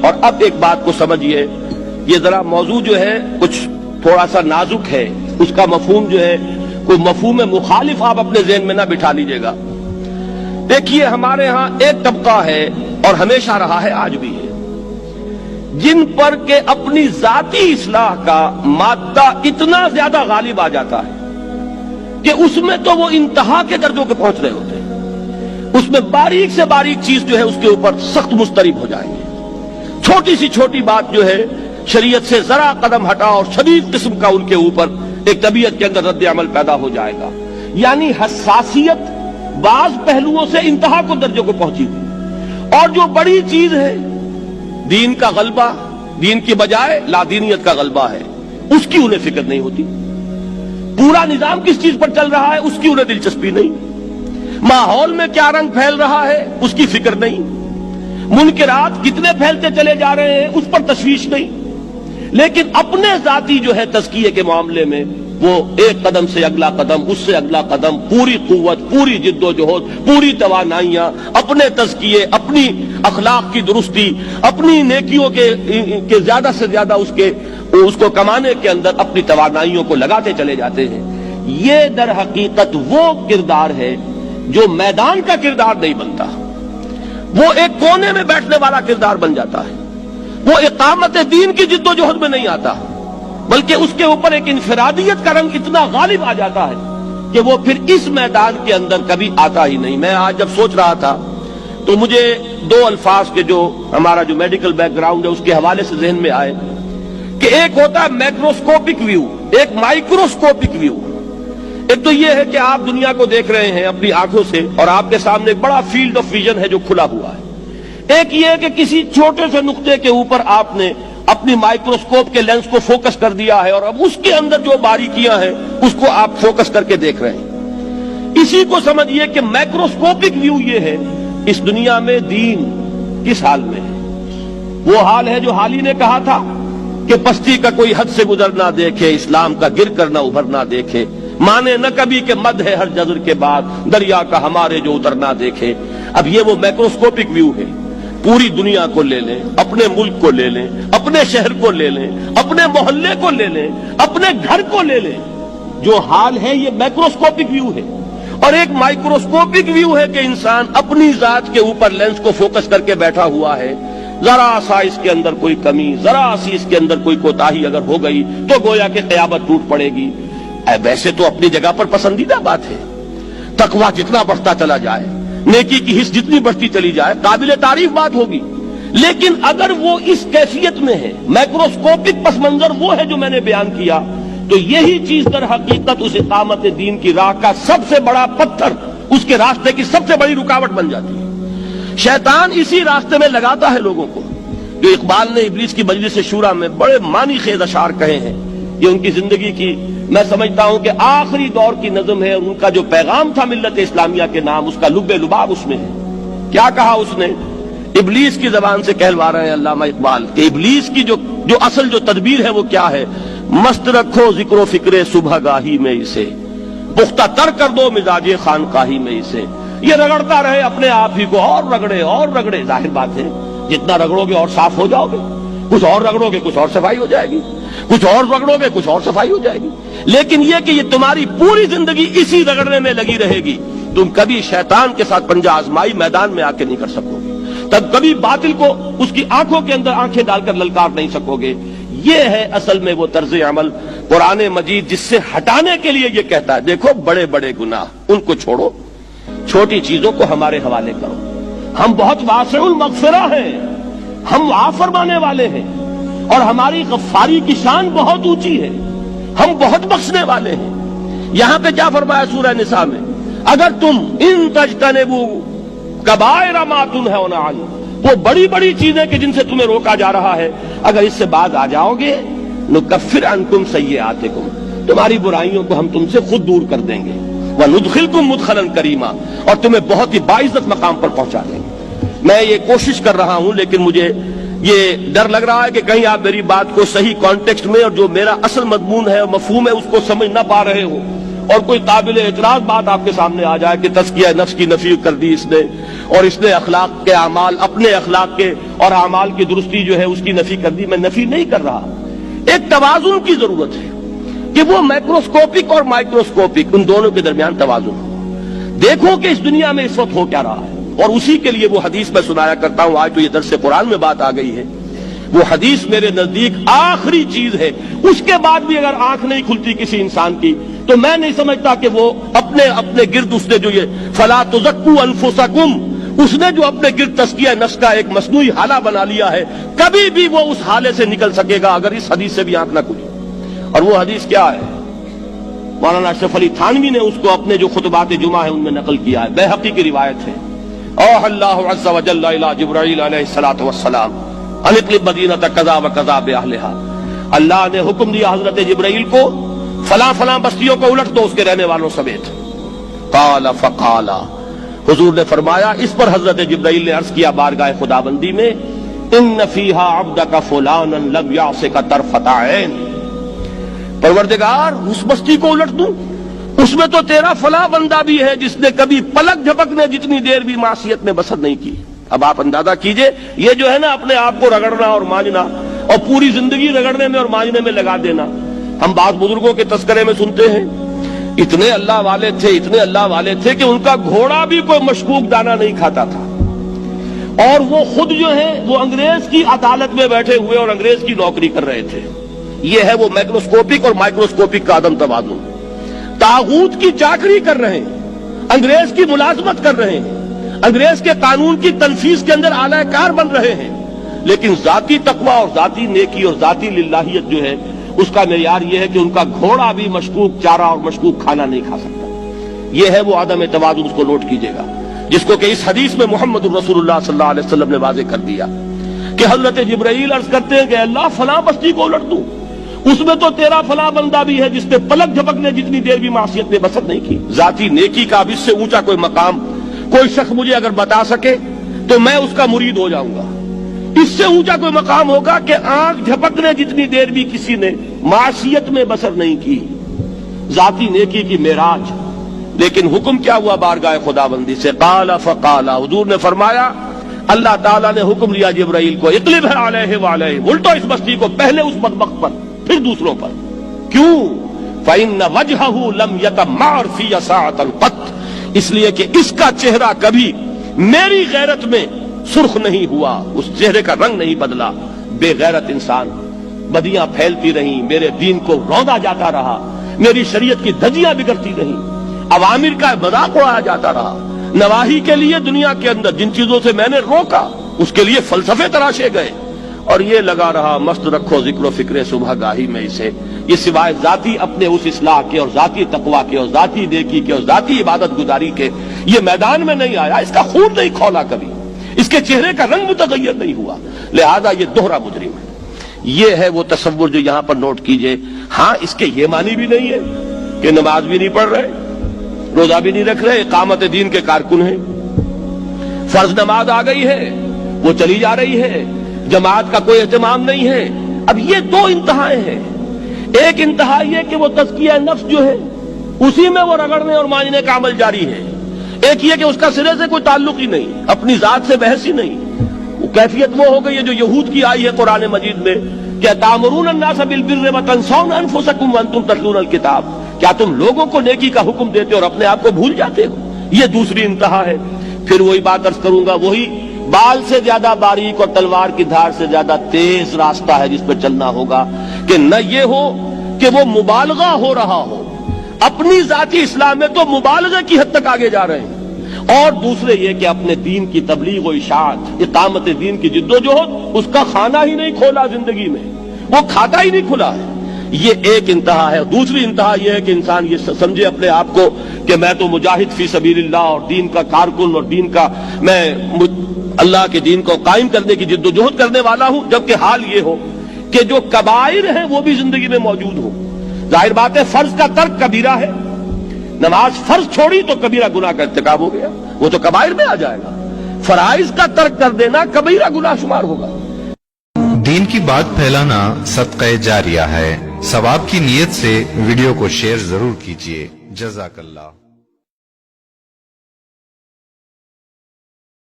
اور اب ایک بات کو سمجھیے، یہ ذرا موضوع جو ہے کچھ تھوڑا سا نازک ہے، اس کا مفہوم جو ہے کوئی مفہوم مخالف آپ اپنے ذہن میں نہ بٹھا لیجیے گا۔ دیکھیے، ہمارے ہاں ایک طبقہ ہے اور ہمیشہ رہا ہے، آج بھی ہے، جن پر کہ اپنی ذاتی اصلاح کا مادہ اتنا زیادہ غالب آ جاتا ہے کہ اس میں تو وہ انتہا کے درجوں کے پہنچ رہے ہوتے ہیں، اس میں باریک سے باریک چیز جو ہے اس کے اوپر سخت مضطرب ہو جائیں گے، چھوٹی سی چھوٹی بات جو ہے شریعت سے ذرا قدم ہٹا اور شدید قسم کا ان کے اوپر ایک طبیعت کے اندر رد عمل پیدا ہو جائے گا، یعنی حساسیت بعض پہلوؤں سے انتہا کو درجوں کو پہنچی ہوئی، اور جو بڑی چیز ہے دین کا غلبہ، دین کی بجائے لادینیت کا غلبہ ہے، اس کی انہیں فکر نہیں ہوتی، پورا نظام کس چیز پر چل رہا ہے اس کی انہیں دلچسپی نہیں، ماحول میں کیا رنگ پھیل رہا ہے اس کی فکر نہیں، منکرات کتنے پھیلتے چلے جا رہے ہیں اس پر تشویش نہیں، لیکن اپنے ذاتی جو ہے تزکیے کے معاملے میں وہ ایک قدم سے اگلا قدم، اس سے اگلا قدم، پوری قوت، پوری جد و جہد، پوری توانائیاں، اپنے تزکیے، اپنی اخلاق کی درستی، اپنی نیکیوں کے زیادہ سے زیادہ اس کو کمانے کے اندر اپنی توانائیوں کو لگاتے چلے جاتے ہیں۔ یہ در حقیقت وہ کردار ہے جو میدان کا کردار نہیں بنتا، وہ ایک کونے میں بیٹھنے والا کردار بن جاتا ہے، وہ اقامت دین کی جد و جہد میں نہیں آتا، بلکہ اس کے اوپر ایک انفرادیت کا رنگ اتنا غالب آ جاتا ہے کہ وہ پھر اس میدان کے اندر کبھی آتا ہی نہیں۔ میں آج جب سوچ رہا تھا تو مجھے دو الفاظ کے جو ہمارا جو میڈیکل بیک گراؤنڈ ہے اس کے حوالے سے ذہن میں آئے کہ ایک ہوتا ہے میکروسکوپک ویو، ایک مائکروسکوپک ویو۔ ایک تو یہ ہے کہ آپ دنیا کو دیکھ رہے ہیں اپنی آنکھوں سے اور آپ کے سامنے ایک بڑا فیلڈ آف ویژن ہے جو کھلا ہوا ہے، ایک یہ ہے کہ کسی چھوٹے سے نقطے کے اوپر آپ نے اپنی مائکروسکوپ کے لینس کو فوکس کر دیا ہے اور اب اس کے اندر جو باریکیاں ہیں اس کو آپ فوکس کر کے دیکھ رہے ہیں۔ اسی کو سمجھیے کہ میکروسکوپک ویو یہ ہے، اس دنیا میں دین کس حال میں ہے؟ وہ حال ہے جو حالی نے کہا تھا کہ پستی کا کوئی حد سے گزر نہ دیکھے، اسلام کا گر کر نہ ابھر نہ دیکھے، مانے نہ کبھی کہ مد ہے ہر جزر کے بعد، دریا کا ہمارے جو اتر نہ دیکھے۔ اب یہ وہ میکروسکوپک ویو ہے، پوری دنیا کو لے لیں، اپنے ملک کو لے لیں، اپنے شہر کو لے لیں، اپنے محلے کو لے لیں، اپنے گھر کو لے لیں، جو حال ہے یہ میکروسکوپک ویو ہے۔ اور ایک مائکروسکوپک ویو ہے کہ انسان اپنی ذات کے اوپر لینس کو فوکس کر کے بیٹھا ہوا ہے، ذرا سا اس کے اندر کوئی کمی، ذرا سی اس کے اندر کوئی کوتاہی اگر ہو گئی تو گویا کہ قیامت ٹوٹ پڑے گی۔ ویسے تو اپنی جگہ پر پسندیدہ بات ہے، تقویٰ جتنا بڑھتا چلا جائے، نیکی کی حص جتنی بڑھتی چلی جائے، قابل تعریف بات ہوگی، لیکن اگر وہ اس کیفیت میں ہے، میکروسکوپک پس منظر وہ ہے جو میں نے بیان کیا، تو یہی چیز در حقیقت اس اقامت دین کی راہ کا سب سے بڑا پتھر، اس کے راستے کی سب سے بڑی رکاوٹ بن جاتی ہے۔ شیطان اسی راستے میں لگاتا ہے لوگوں کو، جو اقبال نے ابلیس کی مجلس شورا میں بڑے معنی خیز اشعار کہے ہیں، یہ ان کی زندگی کی میں سمجھتا ہوں کہ آخری دور کی نظم ہے، اور ان کا جو پیغام تھا ملت اسلامیہ کے نام، اس کا لب لباب اس میں ہے۔ کیا کہا اس نے؟ ابلیس کی زبان سے کہلوا رہے ہیں علامہ اقبال کہ ابلیس کی جو اصل جو تدبیر ہے وہ کیا ہے؟ مست رکھو ذکر و فکر صبح گاہی میں اسے، پختہ تر کر دو مزاج خانقاہی میں اسے۔ یہ رگڑتا رہے اپنے آپ ہی کو، اور رگڑے، ظاہر بات ہے جتنا رگڑو گے اور صاف ہو جاؤ گے، کچھ اور رگڑو گے کچھ اور صفائی ہو جائے گی، کچھ اور رگڑو گے کچھ اور صفائی ہو جائے گی، لیکن یہ کہ یہ تمہاری پوری زندگی اسی رگڑنے میں لگی رہے گی، تم کبھی شیطان کے ساتھ پنجہ آزمائی میدان میں آ کے نہیں کر سکو گے، تب کبھی باطل کو اس کی آنکھوں کے اندر آنکھیں ڈال کر للکار نہیں سکو گے۔ یہ ہے اصل میں وہ طرز عمل قرآن مجید جس سے ہٹانے کے لیے یہ کہتا ہے، دیکھو بڑے بڑے گناہ ان کو چھوڑو، چھوٹی چیزوں کو ہمارے حوالے کرو، ہم بہت واسع المغفرہ ہیں، ہم معاف فرمانے والے ہیں، اور ہماری غفاری کی شان بہت اونچی ہے، ہم بہت بخشنے والے ہیں۔ یہاں پہ کیا فرمایا سورہ نساء میں؟ اگر تم ان تجتنبوا کبائر ما تنہون عنہ، وہ بڑی بڑی چیزیں کہ جن سے تمہیں روکا جا رہا ہے، اگر اس سے باز آ جاؤ گے، نکفر عنکم سیئاتکم، تمہاری برائیوں کو ہم تم سے خود دور کر دیں گے، وندخلکم مدخلا کریما، اور تمہیں بہت ہی باعزت مقام پر پہنچا دیں گے۔ میں یہ کوشش کر رہا ہوں، لیکن مجھے یہ ڈر لگ رہا ہے کہ کہیں آپ میری بات کو صحیح کانٹیکسٹ میں اور جو میرا اصل مضمون ہے اور مفہوم ہے اس کو سمجھ نہ پا رہے ہو، اور کوئی قابل اعتراض بات آپ کے سامنے آ جائے کہ تزکیہ نفس کی نفی کر دی اس نے اور اس نے اخلاق کے اعمال اپنے اخلاق کے اور اعمال کی درستی جو ہے اس کی نفی کر دی، میں نفی نہیں کر رہا، ایک توازن کی ضرورت ہے کہ وہ مائکروسکوپک اور مائکروسکوپک ان دونوں کے درمیان توازن ہو۔ دیکھو کہ اس دنیا میں اس وقت ہو کیا رہا ہے، اور اسی کے لیے وہ حدیث میں سنایا کرتا ہوں، آج تو یہ درس قرآن میں بات آ گئی ہے، وہ حدیث میرے نزدیک آخری چیز ہے، اس کے بعد بھی اگر آنکھ نہیں کھلتی کسی انسان کی تو میں نہیں سمجھتا کہ وہ اپنے گرد اس نے جو یہ فلا تزکوا انفسکم، اس نے جو اپنے گرد تزکیہ نفس کا ایک مصنوعی حالہ بنا لیا ہے، کبھی بھی وہ اس حالے سے نکل سکے گا اگر اس حدیث سے بھی آنکھ نہ کھلی۔ اور وہ حدیث کیا ہے؟ مولانا اشرف علی تھانوی نے اس کو اپنے جو خطبات جمعہ ہیں ان میں نقل کیا ہے، بیہقی کی روایت ہے۔ اوحى اللہ عز وجل الى جبرائیل علیہ الصلوۃ والسلام ان اقلب مدینۃ کذا وکذا باہلھا، اللہ نے حکم دیا حضرت جبرائیل کو فلاں فلاں بستیوں کو الٹ دو اس کے رہنے والوں سمیت۔ قال فقال، حضور نے فرمایا، اس پر حضرت جبرائیل نے عرض کیا بارگاہ خدابندی میں، ان فیہا عبدک فلانا لم یعصک طرفۃ عین، پروردگار اس بستی کو الٹ دوں، اس میں تو تیرا فلاں بندہ بھی ہے جس نے کبھی پلک جھپکنے جتنی دیر بھی معصیت میں بسر نہیں کی۔ اب آپ اندازہ کیجئے، یہ جو ہے نا اپنے آپ کو رگڑنا اور مانجنا اور پوری زندگی رگڑنے میں اور مانجنے میں لگا دینا، ہم بعض بزرگوں کے تذکرے میں سنتے ہیں اتنے اللہ والے تھے کہ ان کا گھوڑا بھی کوئی مشکوک دانہ نہیں کھاتا تھا، اور وہ خود جو ہے وہ انگریز کی عدالت میں بیٹھے ہوئے اور انگریز کی نوکری کر رہے تھے۔ یہ ہے وہ مائکروسکوپک اور مائکروسکوپک کا عدم توازن، طاغوت کی چاکری کر رہے ہیں، انگریز کی ملازمت کر رہے ہیں، انگریز کے قانون کی تنفیذ کے اندر اعلی کار بن رہے ہیں، لیکن ذاتی تقوی اور ذاتی نیکی اور ذاتی للہیت جو ہے اس کا معیار یہ ہے کہ ان کا گھوڑا بھی مشکوک چارہ اور مشکوک کھانا نہیں کھا سکتا۔ یہ ہے وہ عدم توازن، اس کو نوٹ کیجئے گا، جس کو کہ اس حدیث میں محمد الرسول اللہ صلی اللہ علیہ وسلم نے واضح کر دیا کہ حضرت جبرائیل عرض کرتے ہیں کہ اللہ فلاں بستی کو الٹ دوں، اس میں تو تیرا فلاں بندہ بھی ہے جس نے پلک جھپکنے جتنی دیر بھی معصیت میں بسر نہیں کی۔ ذاتی نیکی کا اب اس سے اونچا کوئی مقام کوئی شخص مجھے اگر بتا سکے تو میں اس کا مرید ہو جاؤں گا۔ اس سے اونچا کوئی مقام ہوگا کہ آنکھ جھپکنے جتنی دیر بھی کسی نے معصیت میں بسر نہیں کی، ذاتی نیکی کی معراج۔ لیکن حکم کیا ہوا بارگاہ خداوندی سے؟ قال فقال، حضور نے فرمایا، اللہ تعالیٰ نے حکم دیا جبرائیل کو، اقلب علیہ وعلیہ، الٹو اس بستی کو، پہلے اس بدبخت پر پھر دوسروں پر۔ کیوں؟ فإن وجہہ لم یتمعر فی ساعۃ قط، اس لیے کہ اس کا چہرہ کبھی میری غیرت میں سرخ نہیں ہوا، اس چہرے کا رنگ نہیں بدلا۔ بے غیرت انسان، بدیاں پھیلتی رہیں، میرے دین کو روندا جاتا رہا، میری شریعت کی دھجیاں بگڑتی رہیں، عوامر کا مذاق اڑایا جاتا رہا، نواہی کے لیے دنیا کے اندر جن چیزوں سے میں نے روکا اس کے لیے فلسفے تراشے گئے، اور یہ لگا رہا مست رکھو ذکر و فکر صبح گاہی میں اسے، یہ سوائے ذاتی اپنے اس اصلاح کے اور ذاتی تقوی کے اور ذاتی نیکی کے اور ذاتی عبادت گزاری کے یہ میدان میں نہیں آیا، اس کا خون نہیں کھولا کبھی، اس کے چہرے کا رنگ متغیر نہیں ہوا، لہذا یہ دوہرا مجرم ہے۔ یہ ہے وہ تصور جو یہاں پر نوٹ کیجئے۔ ہاں اس کے یہ معنی بھی نہیں ہے کہ نماز بھی نہیں پڑھ رہے، روزہ بھی نہیں رکھ رہے، اقامت دین کے کارکن ہیں، فرض نماز آ گئی ہے وہ چلی جا رہی ہے، جماعت کا کوئی اہتمام نہیں ہے۔ اب یہ دو انتہائیں ہیں، ایک انتہا یہ کہ وہ تزکیہ نفس جو ہے اسی میں وہ رگڑنے اور مانجنے کا عمل جاری ہے، ایک یہ کہ اس کا سرے سے کوئی تعلق ہی نہیں، اپنی ذات سے بحث ہی نہیں۔ وہ کیفیت وہ ہو گئی ہے جو یہود کی آئی ہے قرآن مجید میں کہ تامرون الناس بالبر وتنسون انفسکم وانتم تتلون الکتاب، کیا تم لوگوں کو نیکی کا حکم دیتے اور اپنے آپ کو بھول جاتے ہو؟ یہ دوسری انتہا ہے۔ پھر وہی بات عرض کروں گا، وہی بال سے زیادہ باریک اور تلوار کی دھار سے زیادہ تیز راستہ ہے جس پہ چلنا ہوگا کہ نہ یہ ہو کہ وہ مبالغہ ہو رہا ہو، اپنی ذاتی اسلام میں تو مبالغہ کی حد تک آگے جا رہے ہیں، اور دوسرے یہ کہ اپنے دین کی تبلیغ و اشاعت، اقامت دین کی جد و جہد، اس کا کھانا ہی نہیں کھولا زندگی میں، وہ کھاتا ہی نہیں کھلا ہے۔ یہ ایک انتہا ہے۔ دوسری انتہا یہ ہے کہ انسان یہ سمجھے اپنے آپ کو کہ میں تو مجاہد فی سبیل اللہ اور دین کا کارکن اور دین کا میں اللہ کے دین کو قائم کرنے کی جد و جہد کرنے والا ہوں، جبکہ حال یہ ہو کہ جو کبائر ہیں وہ بھی زندگی میں موجود ہوں۔ ظاہر بات ہے فرض کا ترک کبیرہ ہے، نماز فرض چھوڑی تو کبیرہ گناہ کا ارتکاب ہو گیا، وہ تو کبائر میں آ جائے گا۔ فرائض کا ترک کر دینا کبیرہ گناہ شمار ہوگا۔ دین کی بات پھیلانا صدقہ جاریہ ہے، ثواب کی نیت سے ویڈیو کو شیئر ضرور کیجیے۔ جزاک اللہ.